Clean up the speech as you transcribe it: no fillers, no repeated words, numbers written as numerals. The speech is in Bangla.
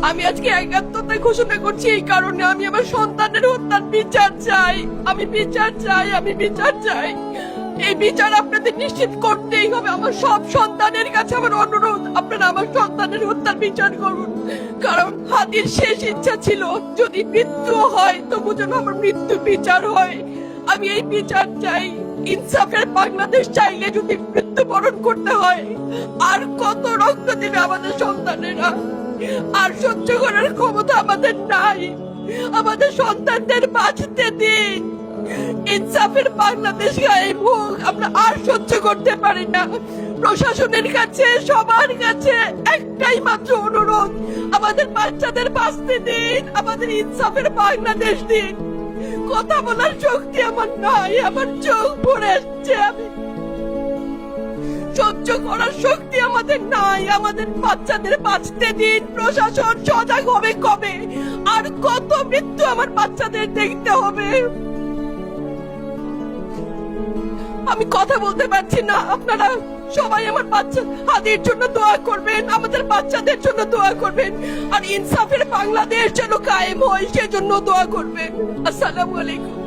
আমি আজকে একাত্মতা ঘোষণা করছি এই কারণে, আমি আমার সন্তানের হত্যার বিচার চাই। আমি বিচার চাই, আমি বিচার চাই। এই বিচার আপনাদের নিশ্চিত করতেই হবে। আমার সব সন্তানের কাছে আমার অনুরোধ, আপনারা আমার সন্তানের হত্যার বিচার করুন। কারণ হাদির শেষ ইচ্ছা ছিল যদি মৃত্যু হয় তবু যেন আমার মৃত্যু বিচার হয়। আমি এই বিচার চাই। ইনসাফের বাংলাদেশ চাইলে যদি মৃত্যুবরণ করতে হয়, আর কত রক্ত দেবে আমাদের সন্তানেরা? আর সহ্য করার ক্ষমতা আমাদের নাই। আমাদের সন্তানদের বাঁচতে দিন। ইনসাফের বাংলাদেশ গায়েব হোক। আমরা আর সহ্য করতে পারি না। প্রশাসনের কাছে, সবার কাছে একটাই মাত্র অনুরোধ, আমাদের বাচ্চাদের বাঁচতে দিন, আমাদের ইনসাফের বাংলাদেশ দিন। কথা বলার শক্তি আমার নাই, আমার চোখ ভরে আসছে। আমি সহ্য করার শক্তি আমাদের নাই। আমাদের বাচ্চাদের বাঁচতে দিন। প্রশাসন সজাগ হবে কবে? আর কত মৃত্যু আমার বাচ্চাদের দেখতে হবে? আমি কথা বলতে পারছি না। আপনারা সবাই আমার বাচ্চা হাদির জন্য দোয়া করবেন, আমাদের বাচ্চাদের জন্য দোয়া করবেন, আর ইনসাফের বাংলাদেশ যেন কায়েম হয় সেজন্য দোয়া করবেন। আসসালামু আলাইকুম।